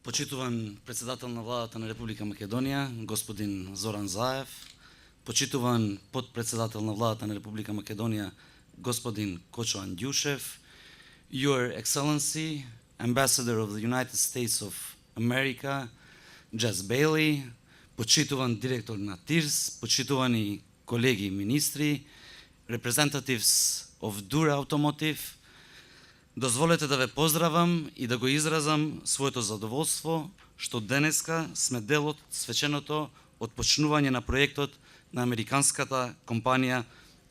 Почитуван председател на владата на Република Македонија, господин Зоран Заев, почитуван подпредседател на владата на Република Македонија, господин Кочо Андјушев, Your Excellency, Ambassador of the United States of America, Jess Bailey, почитуван директор на ТИРС, почитувани колеги министри, representatives of Dura Automotive, дозволете да ве поздравам и да го изразам своето задоволство што денеска сме дел од свеченото отпочнување на проектот на американската компанија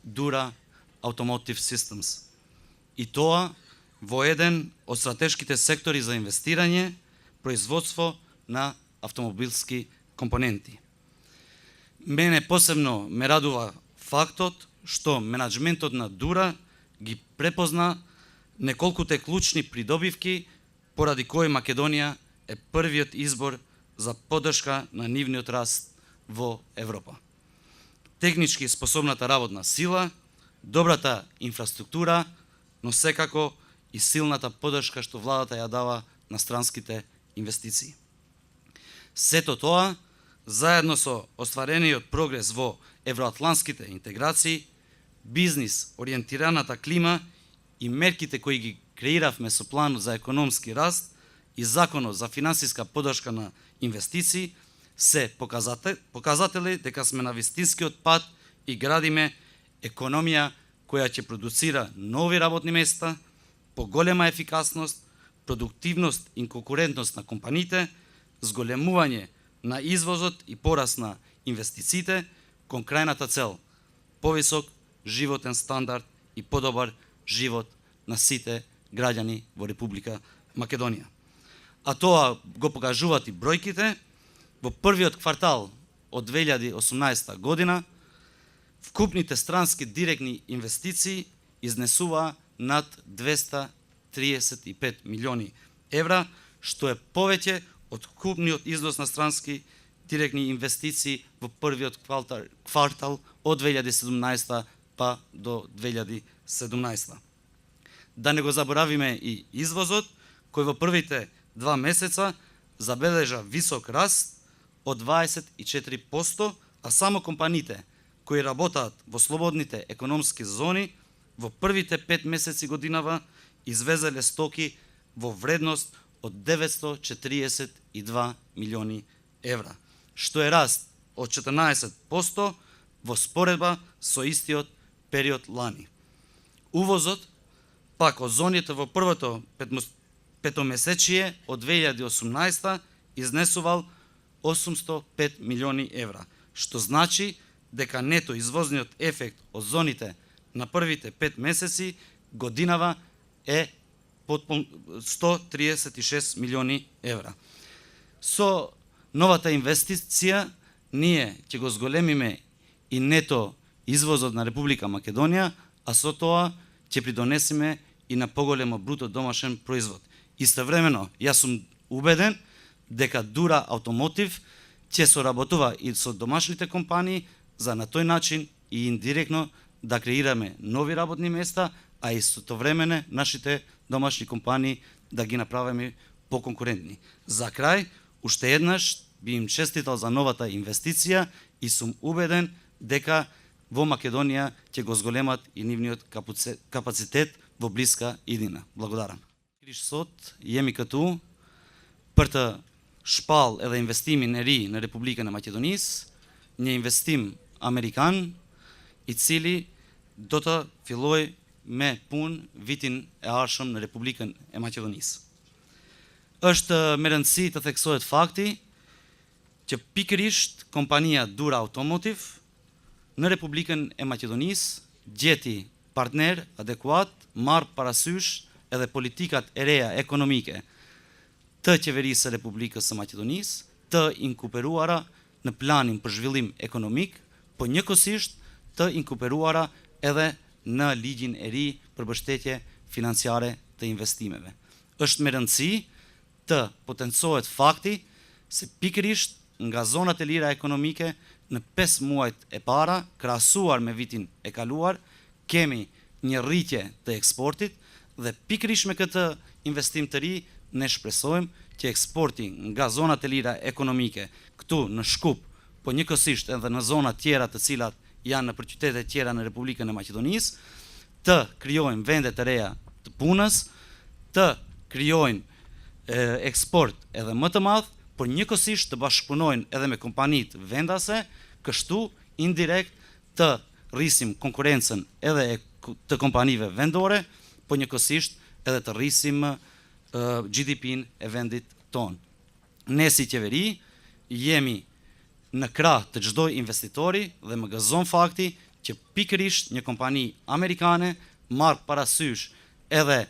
Dura Automotive Systems. И тоа во еден од стратешките сектори за инвестирање, производство на автомобилски компоненти. Мене посебно ме радува фактот што менаџментот на Dura ги препозна неколкуте клучни придобивки поради кои Македонија е првиот избор за поддршка на нивниот раст во Европа. Технички способната работна сила, добрата инфраструктура, но секако и силната поддршка што владата ја дава на странските инвестиции. Сето тоа, заедно со остварениот прогрес во евроатлантските интеграции, бизнис ориентираната клима и мерките кои ги креиравме со планот за економски раст и законот за финансиска поддршка на инвестиции се показатели дека сме на вистинскиот пат и градиме економија која ќе продуцира нови работни места, поголема ефикасност, продуктивност и конкурентност на компаниите, зголемување на извозот и пораст на инвестициите кон крајната цел – повисок животен стандард и подобар живот на сите граѓани во Република Македонија. А тоа го покажуваат и бројките. Во првиот квартал од 2018 година вкупните странски директни инвестиции изнесуваа над 235 милиони евра, што е повеќе од вкупниот износ на странски директни инвестиции во првиот квартал од 2017 па до 2017. Да не го заборавиме и извозот, кој во првите 2 месеца забележа висок раст од 24%, а само компаниите кои работат во слободните економски зони во првите 5 месеци годинава извезеле стоки во вредност од 942 милиони евра, што е раст од 14% во споредба со истиот период лани. Увозот пак од зоните во првото петомесечие од 2018 изнесувал 805 милиони евра, што значи дека нето извозниот ефект од зоните на првите 5 месеци годинава е 136 милиони евра. Со новата инвестиција ние ќе го зголемиме и нето извозот на Република Македонија, а со тоа ќе придонесеме и на поголемо бруто домашен производ. Истовремено, јас сум убеден дека Dura Automotive ќе соработува и со домашните компании за на тој начин и индиректно да креираме нови работни места, а истовремено нашите домашни компании да ги направиме поконкурентни. За крај, уште еднаш би им честитал за новата инвестиција и сум убеден дека во Македонија ќе го зголемат и нивниот капацитет во блиска иднина. Благодарам. Кришсот јеми кату прта шпал е да инвестим нери на Република на Македонис, не инвестим Американ и цели дота филој ме пун витин е аршам на Република е Македонис. Është me rëndësi të theksohet fakti që pikërisht kompania Dura Automotive në Republikën e Maqedonisë gjeti partner adekuat, marr parasysh edhe politikat e reja ekonomike të qeverisë së Republikës së Maqedonisë, të inkuperuara në planin për zhvillim ekonomik, po njëkohësisht të inkuperuara edhe në ligjin e ri për mbështetje financiare të investimeve. Është me rëndësi të potencohet fakti se pikërisht nga zonat e lira ekonomike në 5 muajt e para, krahasuar me vitin e kaluar, kemi një rritje të eksportit dhe pikërisht me këtë investim të ri ne shpresojmë që eksporti nga zonat e lira ekonomike këtu në Shkup, po njëkohësisht edhe në zona tjera të cilat janë në qytete tjera në Republikën e Maqedonisë, të krijojnë vende të reja të punës, të krijojnë eksport edhe më të madh, por njëkohësisht të bashkëpunojnë edhe me kompanitë vendase, kështu indirekt të rrisim konkurrencën edhe të kompanive vendore, po njëkohësisht edhe të rrisim GDP-n e vendit tonë. Ne si qeveri jemi në krah të çdo investitori dhe më gëzon fakti që pikërisht një kompani amerikane marr parasysh edhe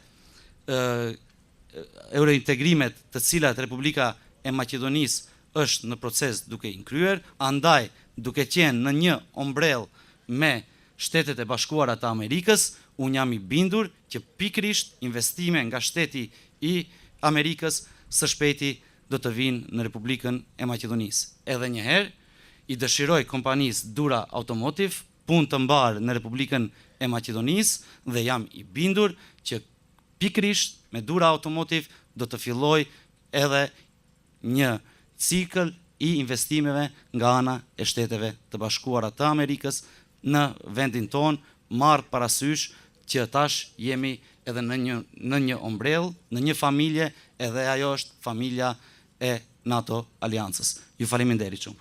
eurointegrimet të cilat Republika e Maqedonisë është në proces duke i kryer, andaj duke qenë në një ombrell me Shtetet e Bashkuara të Amerikës, unë jam i bindur që pikërisht investime nga shteti i Amerikës së shpejti do të vinë në Republikën e Maqedonisë. Edhe një herë i dëshiroj kompanisë Dura Automotive punë të mbarë në Republikën e Maqedonisë dhe jam i bindur që pikërisht me Dura Automotive do të filloj edhe një cikël i investimeve nga ana e Shteteve të Bashkuara të Amerikës në vendin tonë, marrë parasysh që tash jemi edhe në një ombrell, në një familje, edhe ajo është familja e NATO Aliancës. Ju faleminderit shumë.